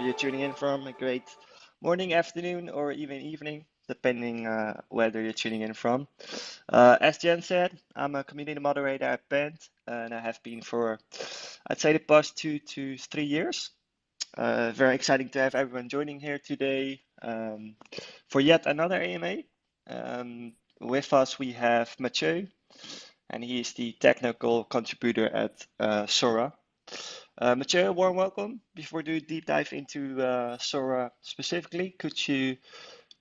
you're tuning in from. A great morning, afternoon, or even evening, depending whether you're tuning in from. As Jen said, I'm a community moderator at Band, and I have been for, I'd say, the past 2 to 3 years. Very exciting to have everyone joining here today for yet another AMA. With us, we have Mathieu, and he is the technical contributor at SORA. Mathieu, warm welcome. Before we do a deep dive into SORA specifically, could you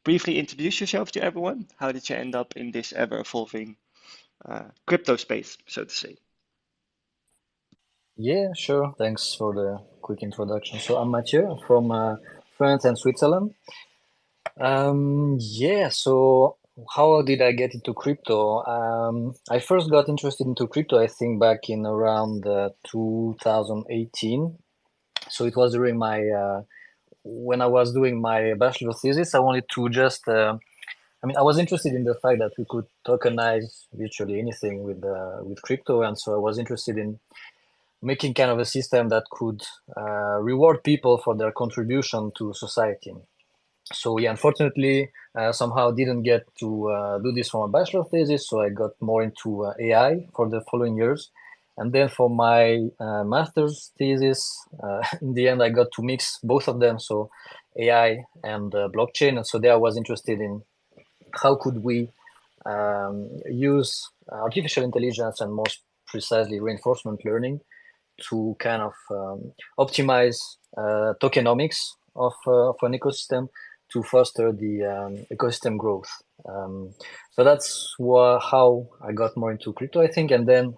briefly introduce yourself to everyone? How did you end up in this ever-evolving crypto space, so to say? Yeah, sure. Thanks for the quick introduction. So I'm Mathieu from France and Switzerland. So how did I get into crypto? I first got interested into crypto, I think, back in around 2018. So it was during my when I was doing my bachelor thesis. I wanted to just, I was interested in the fact that we could tokenize virtually anything with crypto, and so I was interested in making kind of a system that could reward people for their contribution to society. So yeah, unfortunately, somehow didn't get to do this for my bachelor thesis, so I got more into AI for the following years. And then for my master's thesis, in the end, I got to mix both of them, so AI and blockchain. And so there I was interested in how could we use artificial intelligence and more precisely reinforcement learning to kind of optimize tokenomics of an ecosystem to foster the ecosystem growth. So that's how I got more into crypto, I think. And then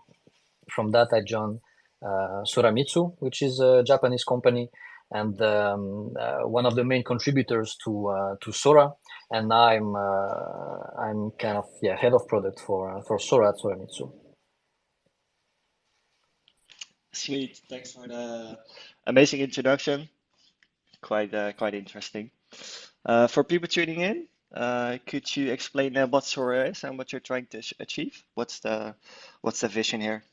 from that, I joined SORAMITSU, which is a Japanese company and one of the main contributors to SORA. And now I'm kind of head of product for SORA at SORAMITSU. Sweet. Thanks for the amazing introduction. Quite interesting. For people tuning in, could you explain what SORA is and what you're trying to achieve? What's the vision here?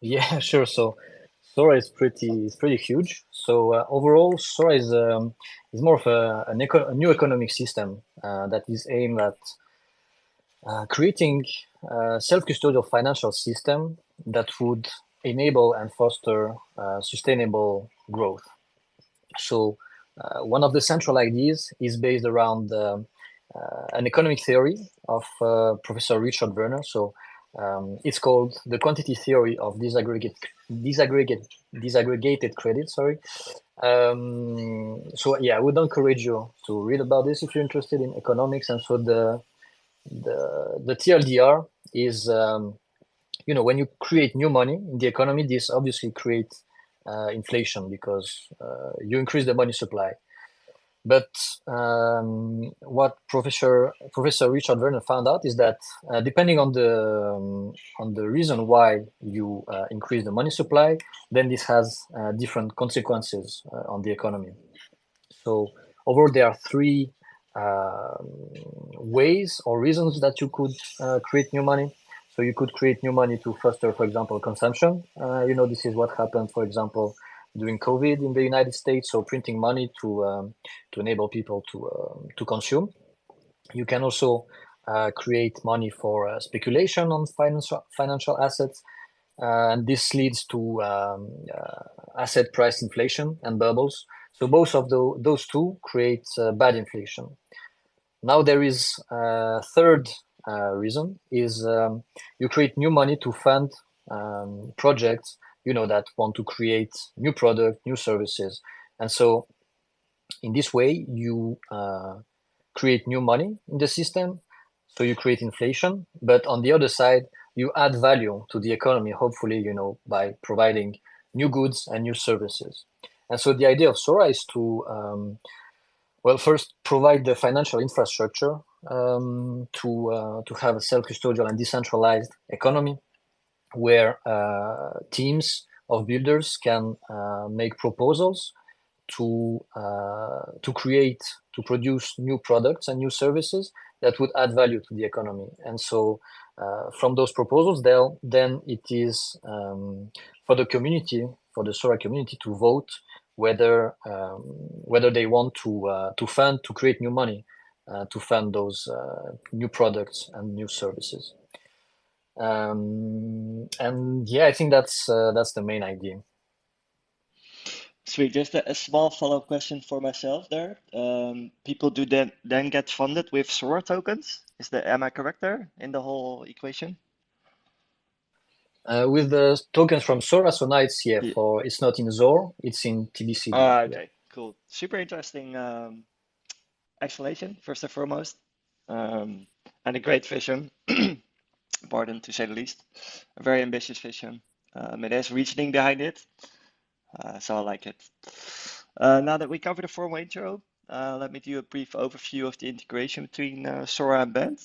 Yeah, sure. So SORA is pretty huge. So overall, SORA is more of a new economic system that is aimed at creating a self-custodial financial system that would enable and foster sustainable growth. So one of the central ideas is based around an economic theory of Professor Richard Werner. So it's called the quantity theory of disaggregated credit. Sorry. So yeah, I would encourage you to read about this if you're interested in economics. And so the TLDR is when you create new money in the economy, this obviously creates inflation because you increase the money supply. But what Professor Richard Werner found out is that depending on the reason why you increase the money supply, then this has different consequences on the economy. So overall, there are three ways or reasons that you could create new money. So you could create new money to foster, for example, consumption. This is what happened, for example, during COVID in the United States. So printing money to enable people to consume. You can also create money for speculation on financial assets, and this leads to asset price inflation and bubbles. So both of those two create bad inflation. Now there is a third reason is you create new money to fund projects that want to create new product, new services. And so in this way, you create new money in the system. So you create inflation, but on the other side, you add value to the economy, hopefully, by providing new goods and new services. And so the idea of SORA is to, first provide the financial infrastructure to have a self-custodial and decentralized economy where teams of builders can make proposals to produce new products and new services that would add value to the economy. And so from those proposals, then it is for the community, for the SORA community to vote whether they want to fund to create new money to fund those new products and new services. And yeah, I think that's the main idea. Sweet. Just a small follow-up question for myself there. People do then get funded with SORA tokens. Am I correct there in the whole equation? With the tokens from SORA, so now it's Yeah. it's not in ZOR, it's in TBC now. Yeah. Okay, cool. Super interesting explanation, first and foremost. And a great vision, pardon to say the least. A very ambitious vision. It has reasoning behind it, so I like it. Now that we covered the formal intro, let me do a brief overview of the integration between SORA and Band.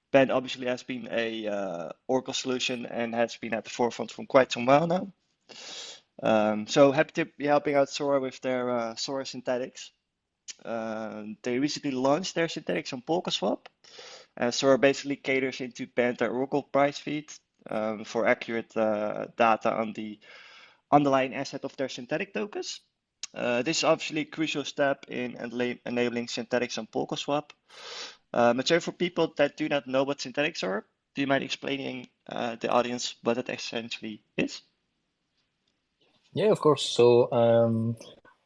Band obviously has been a Oracle solution and has been at the forefront for quite some while now. So happy to be helping out SORA with their SORA Synthetics. They recently launched their synthetics on PolkaSwap. SORA basically caters into Band their Oracle price feed for accurate data on the underlying asset of their synthetic tokens. This is obviously a crucial step in enabling synthetics on PolkaSwap. Mathieu, for people that do not know what synthetics are, do you mind explaining the audience what it essentially is? Yeah, of course. So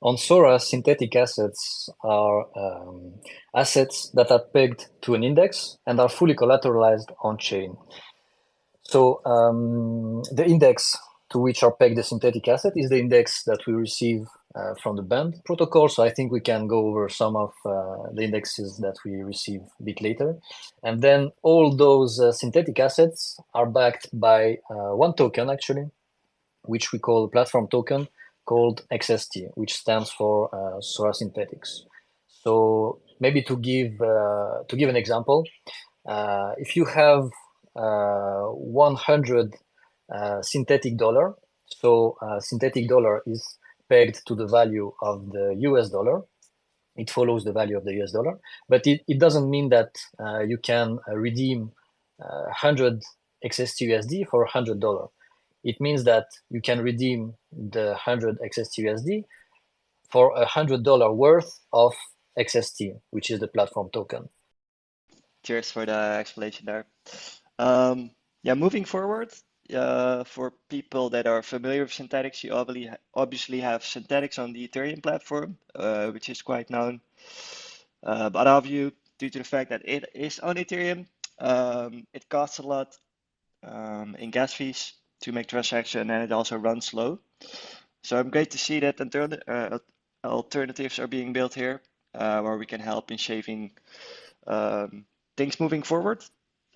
on SORA, synthetic assets are assets that are pegged to an index and are fully collateralized on chain. So the index to which are pegged the synthetic asset is the index that we receive from the Band protocol. So I think we can go over some of the indexes that we receive a bit later. And then all those synthetic assets are backed by one token, actually, which we call a platform token called XST, which stands for SORA Synthetics. So maybe to give an example, if you have 100 synthetic dollar, so synthetic dollar is pegged to the value of the US dollar. It follows the value of the US dollar, but it doesn't mean that you can redeem 100 XST USD for $100. It means that you can redeem the 100 XST USD for $100 worth of XST, which is the platform token. Cheers for the explanation there. Yeah, moving forward, for people that are familiar with synthetics, you obviously have synthetics on the Ethereum platform, which is quite known. But our view, due to the fact that it is on Ethereum, it costs a lot in gas fees to make transaction, and it also runs slow. So I'm great to see that alternatives are being built here, where we can help in shaving things moving forward.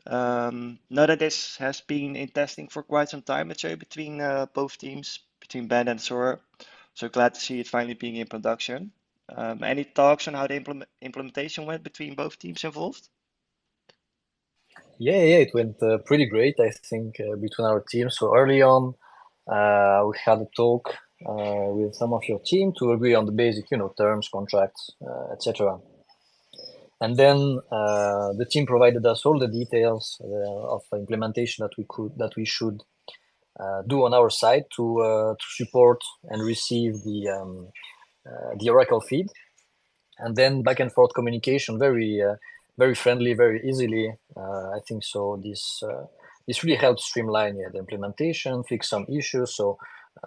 Now that this has been in testing for quite some time, let's say, between both teams, between Band and SORA. So glad to see it finally being in production. Any talks on how the implementation went between both teams involved? Yeah, it went pretty great, I think, between our teams. So early on, we had a talk with some of your team to agree on the basic, terms, contracts, etc. And then the team provided us all the details of implementation that we should do on our side to support and receive the Oracle feed, and then back and forth communication, very friendly, very easily. I think so. This really helped streamline the implementation, fix some issues. So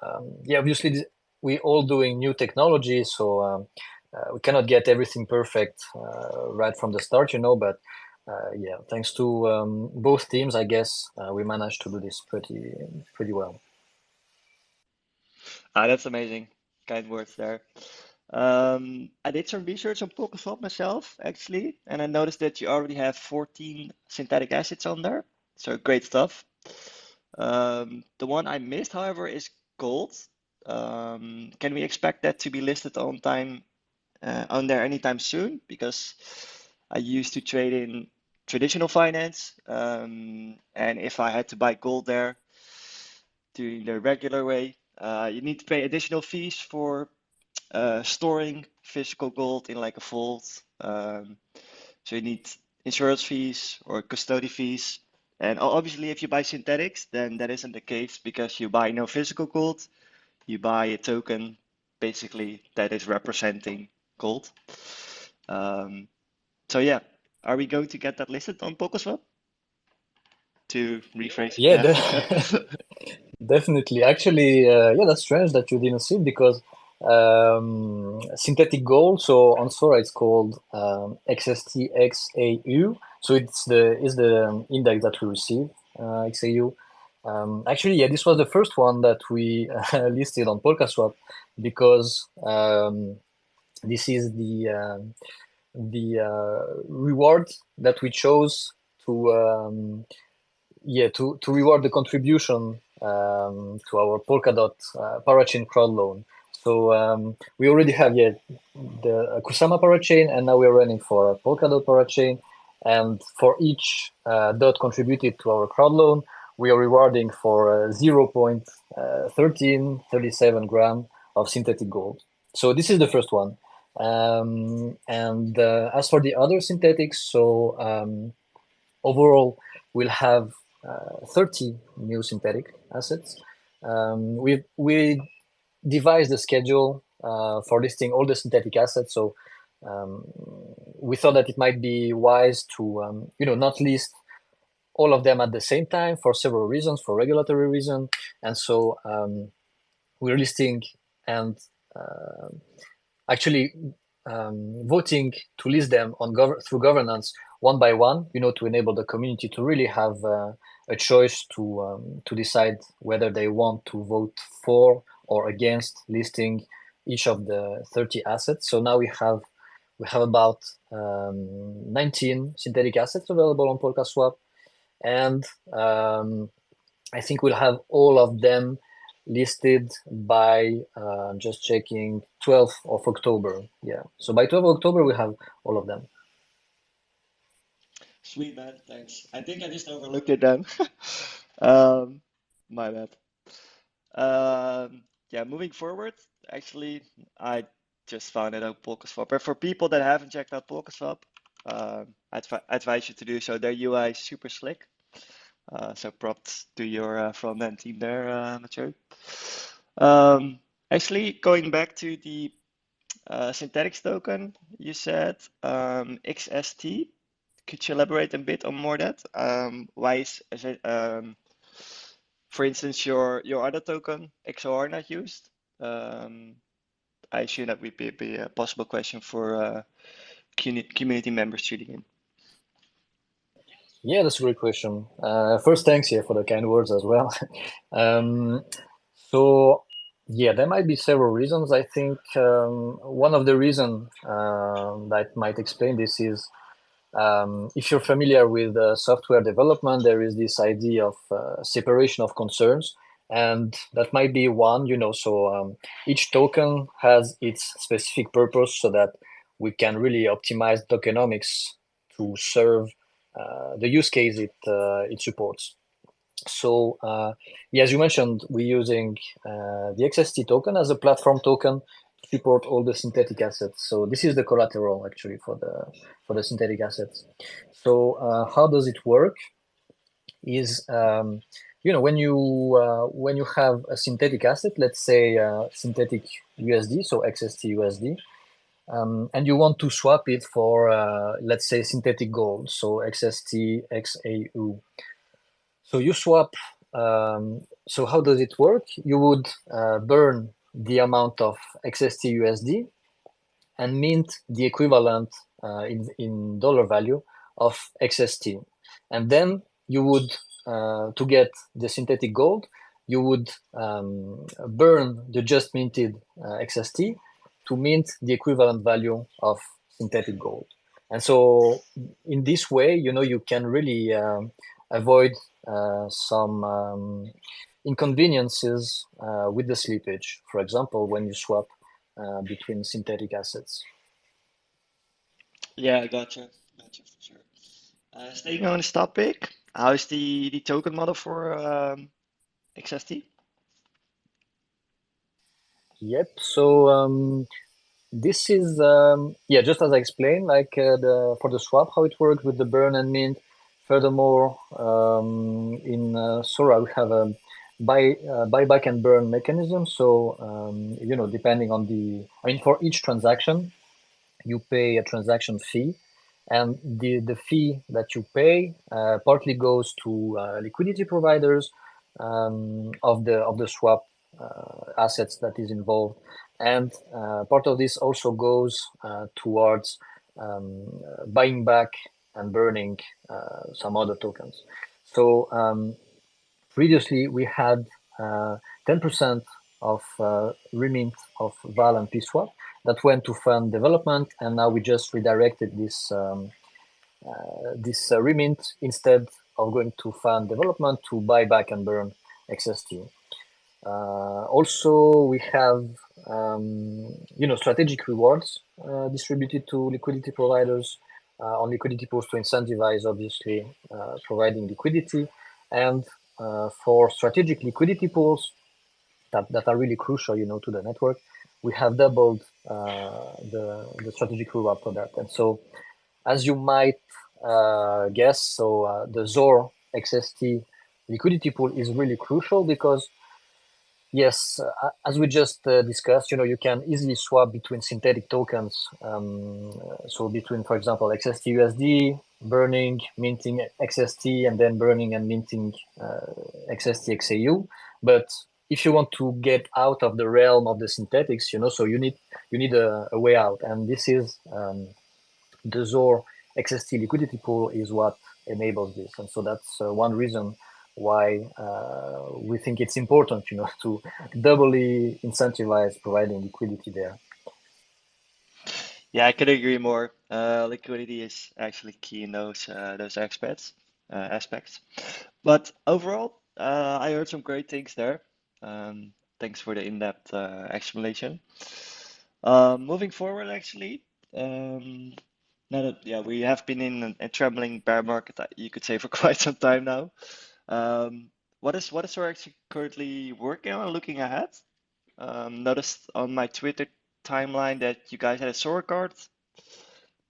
obviously we all doing new technology, so we cannot get everything perfect right from the start, but thanks to both teams, I guess we managed to do this pretty well. That's amazing. Kind words there. I did some research on PolkaSwap myself, actually, and I noticed that you already have 14 synthetic assets on there. So great stuff. The one I missed, however, is gold. Can we expect that to be listed on there anytime soon? Because I used to trade in traditional finance, and if I had to buy gold there doing the regular way, you need to pay additional fees for storing physical gold in like a vault. So you need insurance fees or custody fees. And obviously, if you buy synthetics, then that isn't the case because you buy no physical gold. you buy a token basically that is representing gold. So yeah, are we going to get that listed on PokerSwap? To rephrase, Yeah, yeah. definitely. Actually, yeah, that's strange that you didn't see it because synthetic gold. So on Sora, it's called XSTXAU. So it's the index that we receive, XAU. Actually, yeah, this was the first one that we listed on PolkaSwap because this is the reward that we chose to to reward the contribution to our Polkadot parachain crowd loan. So we already have the Kusama parachain, and now we're running for a Polkadot parachain. And for each dot contributed to our crowd loan, we are rewarding for 0.1337 gram of synthetic gold. So this is the first one. And as for the other synthetics, so overall, we'll have 30 new synthetic assets. We devised a schedule for listing all the synthetic assets. So um, we thought that it might be wise to not list all of them at the same time for several reasons, for regulatory reasons. And so we're listing and uh, actually voting to list them on through governance one by one, to enable the community to really have a choice to decide whether they want to vote for or against listing each of the 30 assets. So now we have about 19 synthetic assets available on PolkaSwap, and I think we'll have all of them listed by just checking 12th of October. Yeah, so by 12th of October we have all of them. Sweet man, thanks. I think I just overlooked it then. Um, my bad. Yeah, moving forward, actually, I just found it on PolkaSwap. But for people that haven't checked out PolkaSwap, I advise you to do so. Their UI is super slick. So props to your front-end team there, Mathieu. Um, Actually, going back to the synthetics token, you said XST. Could you elaborate a bit on more that? Why is it, for instance, your other token, XOR, not used? Um, I assume that would be a possible question for community members tuning in. Yeah, that's a great question. First, thanks for the kind words as well. um, so yeah, there might be several reasons. I think one of the reasons that might explain this is if you're familiar with software development, there is this idea of separation of concerns, and that might be one. So each token has its specific purpose, so that we can really optimize tokenomics to serve the use case it supports. So yeah, as you mentioned, we're using the XST token as a platform token to support all the synthetic assets. So this is the collateral actually for the synthetic assets. So how does it work? Is when you have a synthetic asset, let's say synthetic USD, so XST USD, and you want to swap it for let's say synthetic gold, so XST XAU. So you swap. So how does it work? You would burn the amount of XST USD and mint the equivalent in dollar value of XST, and then you would to get the synthetic gold, you would burn the just minted XST to mint the equivalent value of synthetic gold. And so in this way, you can really avoid some inconveniences with the slippage. For example, when you swap between synthetic assets. Yeah, gotcha for sure. Staying on this topic, how is the token model for XST? Yep. So this is just as I explained, like the for the swap, how it works with the burn and mint. Furthermore, in Sora we have buyback and burn mechanism. So depending on for each transaction, you pay a transaction fee, and the fee that you pay partly goes to liquidity providers of the swap assets that is involved, and part of this also goes towards buying back and burning some other tokens. So previously we had 10% of remit of VAL and PSwap that went to fund development, and now we just redirected this remit, instead of going to fund development, to buy back and burn XST. Also, we have strategic rewards distributed to liquidity providers on liquidity pools to incentivize, obviously, providing liquidity, and for strategic liquidity pools that are really crucial, to the network, we have doubled the strategic reward for that. And so, as you might guess, the ZOR XST liquidity pool is really crucial because, yes, as we just discussed, you can easily swap between synthetic tokens. So between, for example, XST USD, burning, minting XST, and then burning and minting XST XAU. But if you want to get out of the realm of the synthetics, so you need a way out, and this is the ZOR XST liquidity pool is what enables this, and so that's one reason why we think it's important, to doubly incentivize providing liquidity there. Yeah, I could agree more. Liquidity is actually key in those aspects. But overall, I heard some great things there. Thanks for the in-depth explanation. Moving forward, actually, now that we have been in a trembling bear market, you could say, for quite some time now. What is SORA actually currently working on, looking ahead? Noticed on my Twitter timeline that you guys had a SORA card.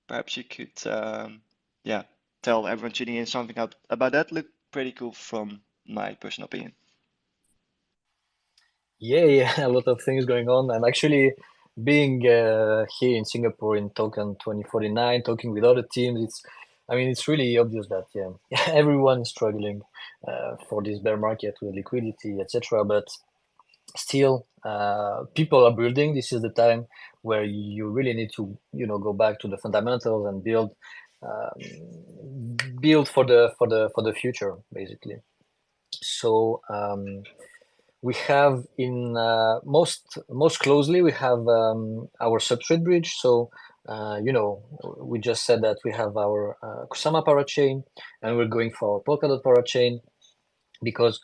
Perhaps you could, tell everyone tuning in something about that. Looked pretty cool from my personal opinion. Yeah, a lot of things going on. And actually, being here in Singapore in Token 2049, talking with other teams, it's really obvious that everyone is struggling for this bear market with liquidity, etc. But still, people are building. This is the time where you really need to, go back to the fundamentals and build for the future, basically. So we have most closely we have our substrate bridge. So we just said that we have our Kusama parachain, and we're going for Polkadot parachain because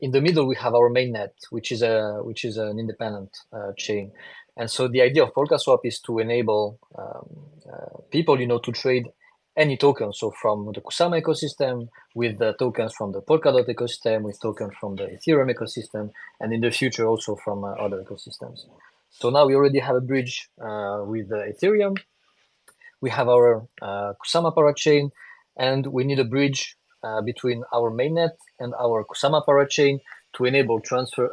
in the middle we have our mainnet, which is an independent chain. And so the idea of PolkaSwap is to enable people, to trade any token. So from the Kusama ecosystem, with the tokens from the Polkadot ecosystem, with tokens from the Ethereum ecosystem, and in the future also from other ecosystems. So now we already have a bridge with Ethereum. We have our Kusama parachain, and we need a bridge between our mainnet and our Kusama parachain to enable transfer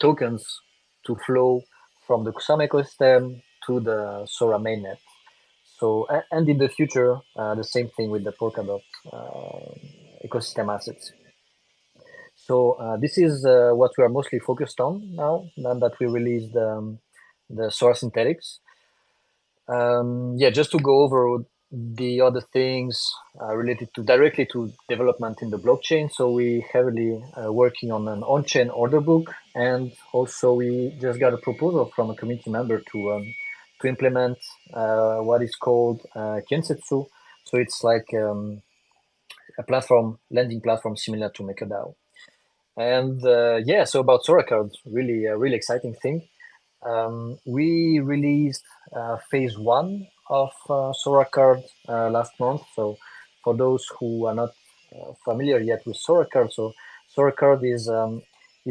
tokens to flow from the Kusama ecosystem to the SORA mainnet. So, and in the future, the same thing with the Polkadot ecosystem assets. So this is what we are mostly focused on now that we released the SORA Synthetics. Just to go over the other things related directly to development in the blockchain. So we heavily working on an on-chain order book, and also we just got a proposal from a community member to implement what is called Kensetsu. So it's like a lending platform similar to MakerDAO. And so about SORA cards, really a really exciting thing. We released phase 1 of SORA card last month. So for those who are not familiar yet with SORA card, so SORA card is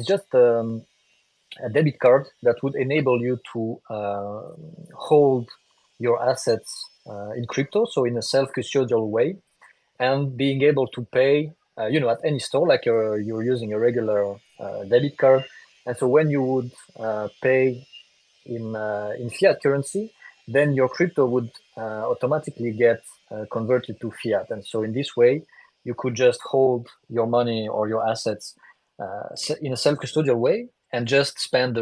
just a debit card that would enable you to hold your assets in crypto, so in a self-custodial way, and being able to pay at any store, like you're using a regular debit card. And so when you would pay in fiat currency, then your crypto would automatically get converted to fiat. And so in this way, you could just hold your money or your assets in a self-custodial way and just spend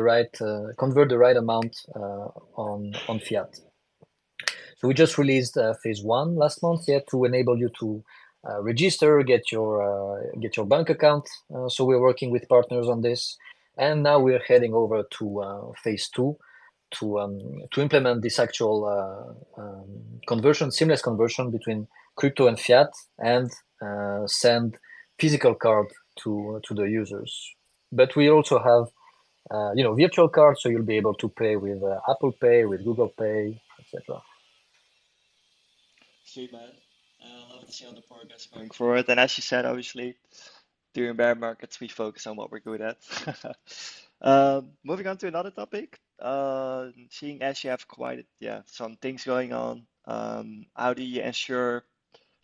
convert the right amount on fiat. So we just released phase one last month, yeah, to enable you to register, get your bank account. So we're working with partners on this, and now we're heading over to phase two to implement this actual seamless conversion between crypto and fiat, and send physical card to the users. But we also have virtual cards, so you'll be able to pay with Apple Pay, with Google Pay, etc. Sweet, man. Love to see all the progress going forward. And as you said, obviously, during bear markets, we focus on what we're good at. Moving on to another topic. Seeing as you have quite, yeah, some things going on, how do you ensure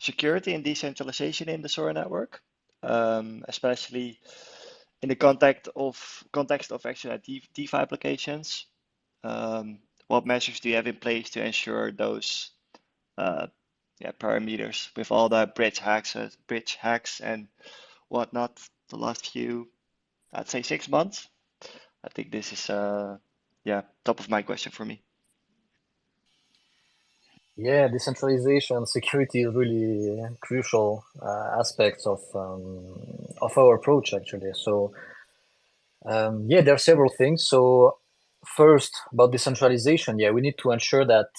security and decentralization in the SORA network, especially in the context of actually DeFi applications? What measures do you have in place to ensure those uh, yeah, parameters with all the bridge hacks and whatnot the last few, I'd say 6 months? I think this is yeah, top of mind question for me. Yeah, decentralization, security is really crucial aspects of our approach actually. So yeah, there are several things. So first, about decentralization, yeah, we need to ensure that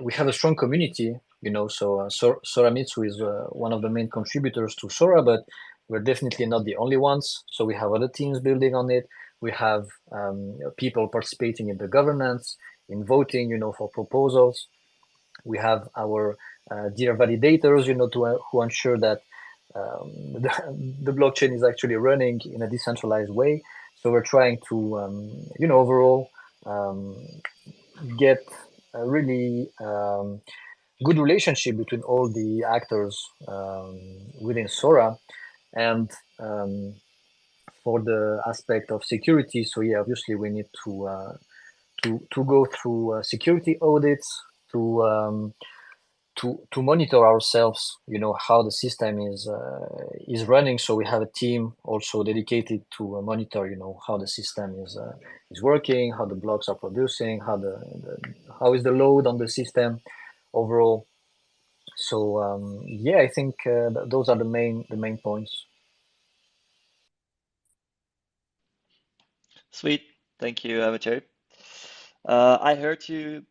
we have a strong community. SORAMITSU is one of the main contributors to SORA, but we're definitely not the only ones. So we have other teams building on it. We have people participating in the governance, in voting, for proposals. We have our dear validators, who ensure that the blockchain is actually running in a decentralized way. So we're trying to, overall um, get a really good relationship between all the actors within Sora. And for the aspect of security, so yeah, obviously we need to go through security audits to monitor ourselves, how the system is running. So we have a team also dedicated to monitor, how the system is working, how the blocks are producing, how is the load on the system overall. So yeah, I think those are the main points. Sweet. Thank you, Mathieu. I heard you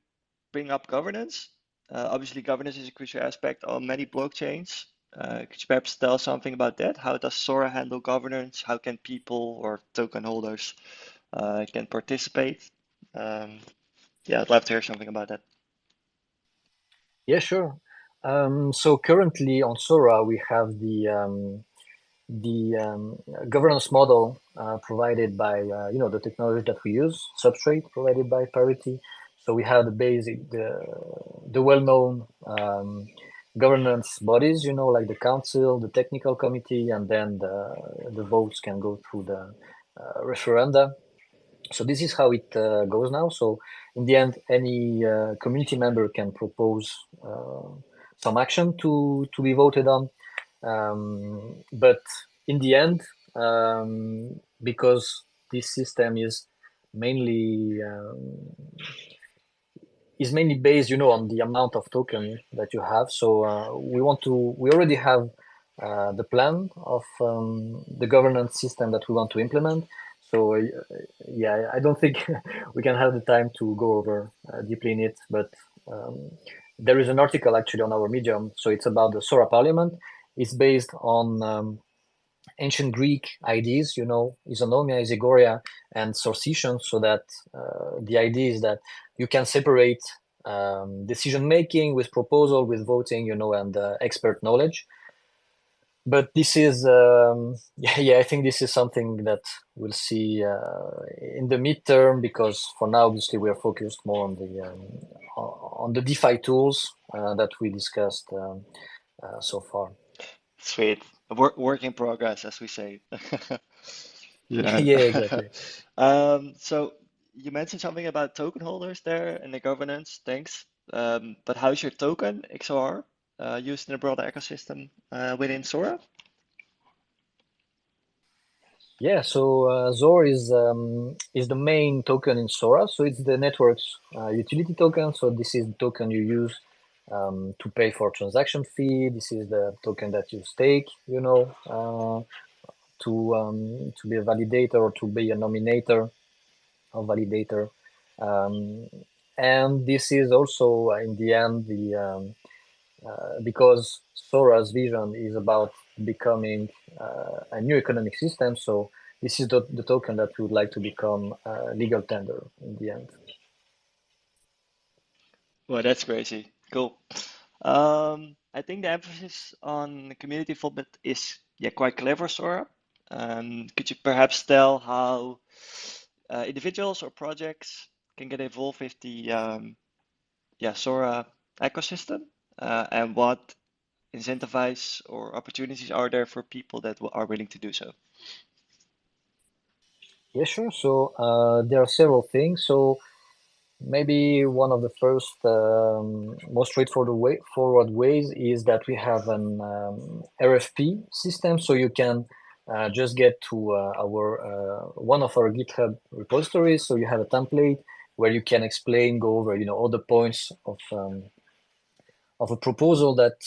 bring up governance. Obviously, governance is a crucial aspect on many blockchains. Could you perhaps tell something about that? How does Sora handle governance? How can people or token holders can participate? Um, yeah, I'd love to hear something about that. Yeah, sure. So currently on Sora, we have the governance model provided by the technology that we use, substrate provided by Parity. So we have the well-known governance bodies, like the council, the technical committee, and then the votes can go through the referenda. So this is how it goes now. So in the end, any community member can propose some action to be voted on. But in the end, because this system mainly is mainly based, on the amount of token that you have. So we already have the plan of the governance system that we want to implement. So yeah, I don't think we can have the time to go over deeply in it, but there is an article actually on our Medium. So it's about the Sora Parliament. It's based on ancient Greek ideas, isonomia, isegoria, and sortition, so that the idea is that you can separate decision making with proposal, with voting, and expert knowledge. But this is, yeah, I think this is something that we'll see in the midterm, because for now, obviously, we are focused more on the DeFi tools that we discussed so far. Sweet. work in progress, as we say. Yeah. Yeah, exactly. So you mentioned something about token holders there and the governance. Thanks. But how's your token XOR used in the broader ecosystem within Sora? Yeah, so ZOR is the main token in Sora. So it's the network's utility token. So this is the token you use to pay for transaction fee. This is the token that you stake, to be a validator or to be a nominator or validator. Um, and this is also in the end because Sora's vision is about becoming a new economic system. So this is the token that we would like to become legal tender in the end. Well, that's crazy. Cool. I think the emphasis on community involvement is quite clever, Sora. Could you perhaps tell how individuals or projects can get involved with the Sora ecosystem, and what incentivize or opportunities are there for people that are willing to do so? Yeah, sure. So there are several things. So maybe one of the first most forward ways is that we have an RFP system, so you can just get to our one of our GitHub repositories. So you have a template where you can explain, go over, all the points of a proposal that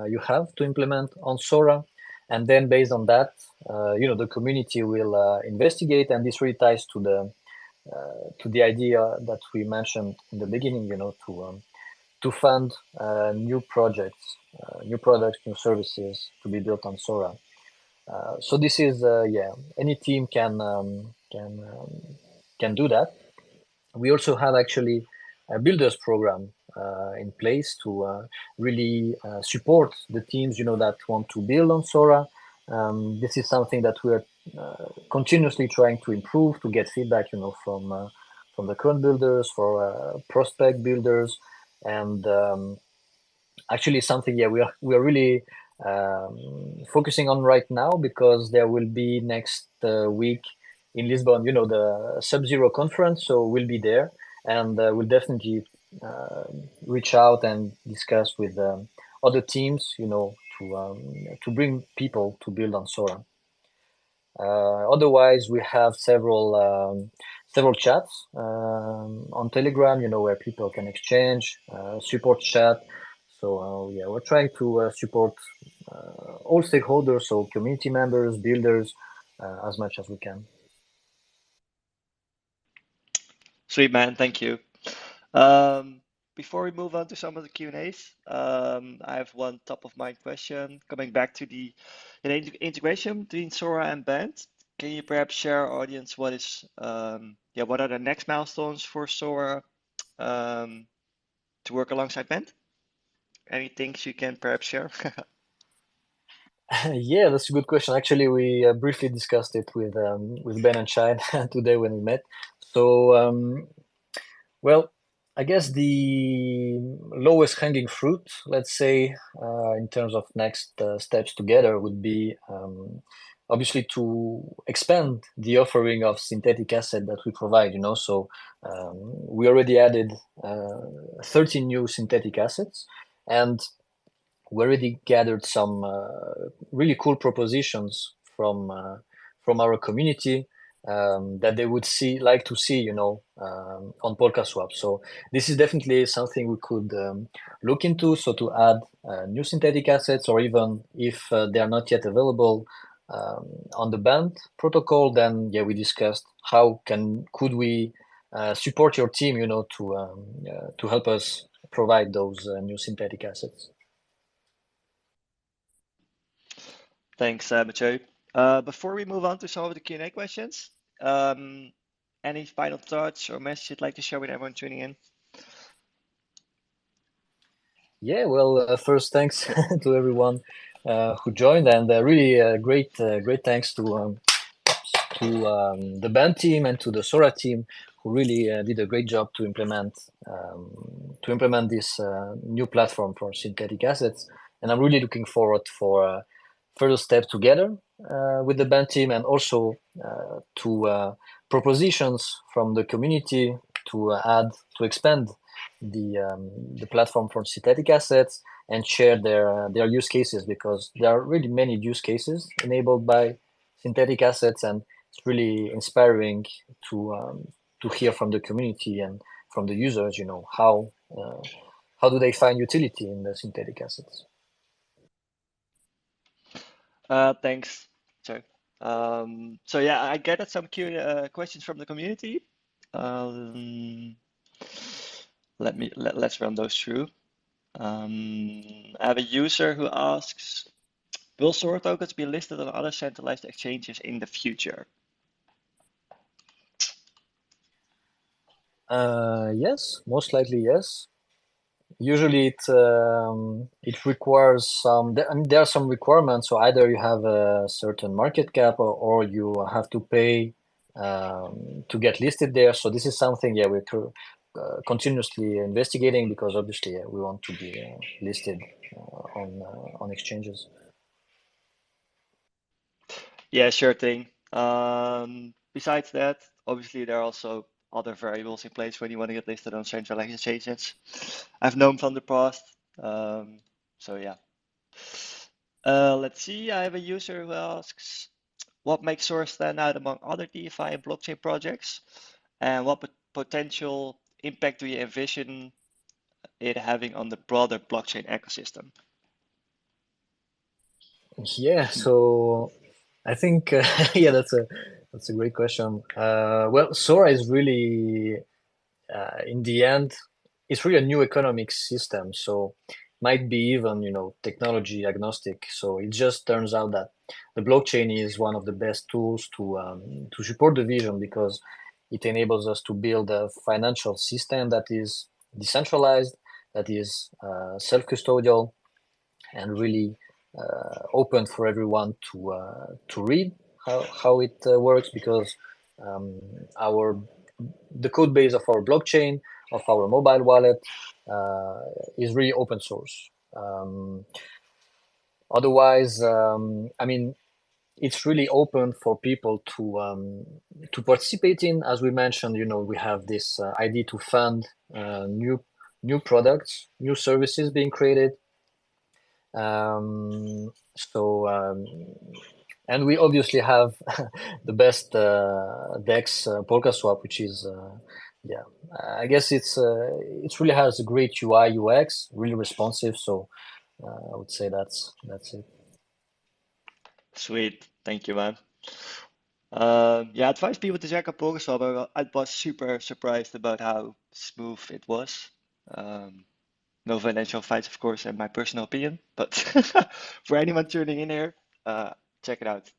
you have to implement on Sora, and then based on that, the community will investigate, and this really ties to the idea that we mentioned in the beginning, to fund new projects, new products, new services to be built on Sora. So this is any team can do that. We also have actually a builders program in place to really support the teams, that want to build on Sora. This is something that we're continuously trying to improve, to get feedback, from the current builders, for prospect builders, and actually something, we are really focusing on right now, because there will be next week in Lisbon, the Sub-Zero conference. So we'll be there, and we'll definitely uh, reach out and discuss with other teams, to bring people to build on Sora. Otherwise, we have several chats on Telegram, where people can exchange support chat. So yeah, we're trying to support all stakeholders, so community members, builders, as much as we can. Sweet man, thank you. Um, Before we move on to some of the Q&As, I have one top of mind question. Coming back to the integration between Sora and Band, can you perhaps share our audience what are the next milestones for Sora to work alongside Band? Any things you can perhaps share? Yeah, that's a good question. Actually, we briefly discussed it with Ben and Shine today when we met. So well, I guess the lowest hanging fruit, let's say, in terms of next steps together, would be obviously to expand the offering of synthetic asset that we provide. So we already added 13 new synthetic assets, and we already gathered some really cool propositions from our community, that they would like to see, on PolkaSwap. So this is definitely something we could look into. So to add new synthetic assets, or even if they are not yet available on the Band protocol, then yeah, we discussed how could we support your team, to help us provide those new synthetic assets. Thanks, Mathieu. Before we move on to some of the Q&A questions, um, any final thoughts or message you'd like to share with everyone tuning in? Yeah, well, first thanks to everyone who joined, and really great thanks to the Band team and to the Sora team, who really did a great job to implement this new platform for synthetic assets. And I'm really looking forward further steps together with the band team, and also to propositions from the community to expand the platform for synthetic assets and share their use cases, because there are really many use cases enabled by synthetic assets, and it's really inspiring to hear from the community and from the users, how do they find utility in the synthetic assets. Thanks. So, so yeah, I gathered some questions from the community. Um, let's run those through. I have a user who asks, will SORA tokens be listed on other centralized exchanges in the future? Yes, most likely yes. Usually it requires there are some requirements. So either you have a certain market cap, or you have to pay to get listed there. So this is something, yeah, we're continuously investigating, because obviously, yeah, we want to be listed on exchanges. Yeah, sure thing. Besides that, obviously there are also other variables in place when you want to get listed on centralized exchanges. I've known from the past. So yeah. Let's see. I have a user who asks, what makes SORA stand out among other DeFi and blockchain projects, and what potential impact do you envision it having on the broader blockchain ecosystem? Yeah, so I think yeah, that's a great question. Well, Sora is really in the end, it's really a new economic system, so might be even, technology agnostic. So it just turns out that the blockchain is one of the best tools to support the vision, because it enables us to build a financial system that is decentralized, that is self-custodial, and really open for everyone to read how it works, because um, our the code base of our blockchain, of our mobile wallet, is really open source. Otherwise, I mean, it's really open for people to participate in. As we mentioned, we have this idea to fund new products, new services being created. So and we obviously have the best DEX Polka Swap, which is yeah, I guess it really has a great UI UX, really responsive. So I would say that's it. Sweet. Thank you, man. Yeah, I advise people to check out Pokestop. I was super surprised about how smooth it was. Um, no financial fights, of course, in my personal opinion, but for anyone tuning in here, uh, check it out.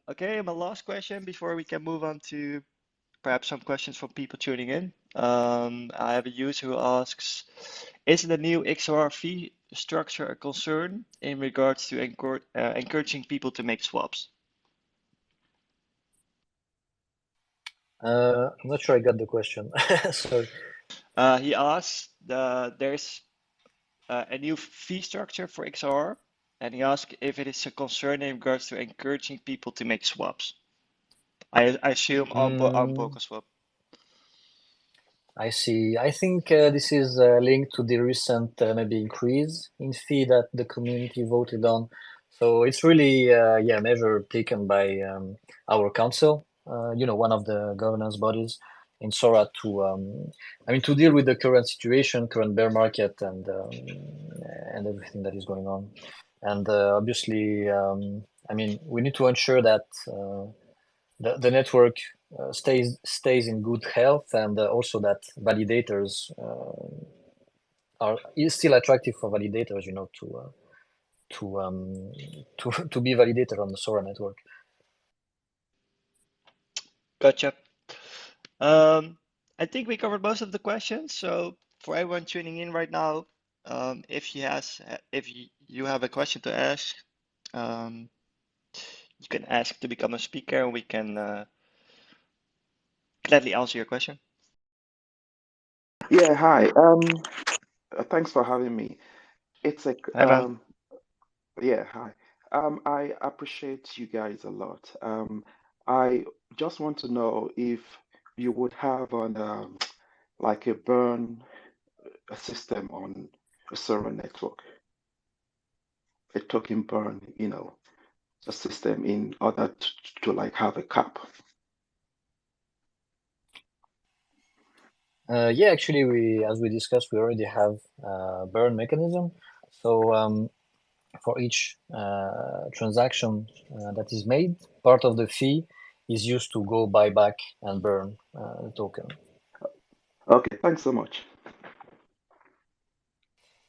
Okay, my last question before we can move on to perhaps some questions from people tuning in. I have a user who asks, is the new XOR fee structure a concern in regards to encouraging people to make swaps? I'm not sure I got the question. Sorry. He asks, there's a new fee structure for XOR, and he asks if it is a concern in regards to encouraging people to make swaps. I assume on Mm, PokerSwap. I see. I think this is linked to the recent maybe increase in fee that the community voted on. So it's really yeah, measure taken by our council, one of the governance bodies in Sora, to deal with the current situation, current bear market, and everything that is going on. And obviously, we need to ensure that the network stays in good health, and also that validators are is still attractive for validators, to to be validated on the Sora network. Gotcha. I think we covered most of the questions. So for everyone tuning in right now, if you have a question to ask, um, you can ask to become a speaker, and we can gladly answer your question. Yeah, hi. Thanks for having me. It's like Hi, man. Yeah, hi. I appreciate you guys a lot. I just want to know if you would have on like a burn a system on a server network, a token burn, a system in order to like have a cap. Yeah, actually, as we discussed, we already have burn mechanism. So for each transaction that is made, part of the fee is used to go buy back and burn the token. Okay, thanks so much.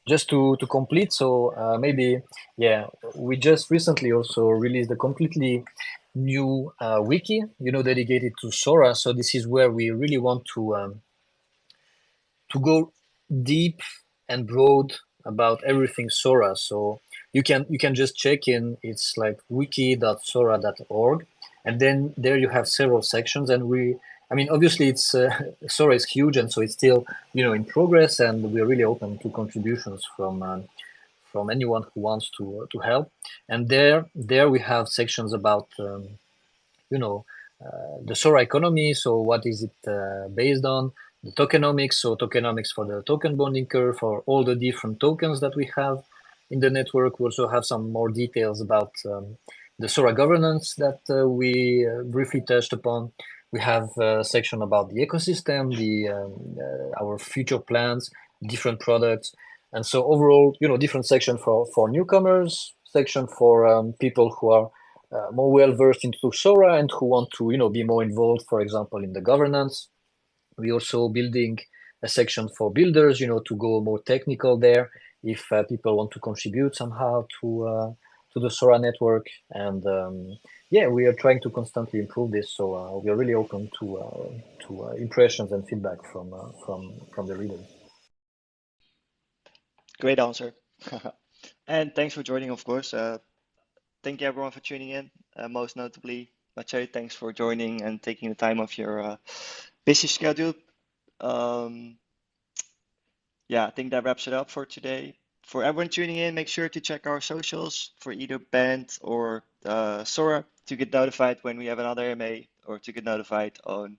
Just to complete, so maybe, yeah, we just recently also released a completely new wiki, dedicated to Sora. So this is where we really want to go deep and broad about everything Sora. So you can just check in. It's like wiki.sora.org, and then there you have several sections. And I mean, obviously, it's Sora is huge, and so it's still in progress, and we're really open to contributions from anyone who wants to help. And there we have sections about you know, the Sora economy. So what is it based on? The tokenomics. So tokenomics for the token bonding curve for all the different tokens that we have in the network. We also have some more details about the Sora governance that we briefly touched upon. We have a section about the ecosystem, our future plans, different products, and so overall, different section for newcomers, section for people who are more well versed into Sora and who want to be more involved, for example, in the governance. We also building a section for builders, to go more technical there if people want to contribute somehow to the Sora network. And yeah, we are trying to constantly improve this. So we are really open to impressions and feedback from the readers. Great answer. And thanks for joining, of course. Thank you everyone for tuning in. Most notably, Mathieu, thanks for joining and taking the time off your busy schedule. Um, yeah, I think that wraps it up for today. For everyone tuning in, make sure to check our socials for either Band or Sora to get notified when we have another MA or to get notified on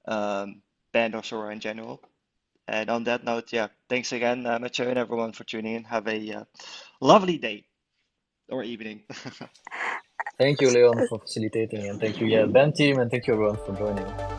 Band or Sora in general. And on that note, yeah, thanks again, Mathieu and everyone for tuning in. Have a lovely day or evening. Thank you, Leon, for facilitating, and thank you, yeah, band team, and thank you everyone for joining.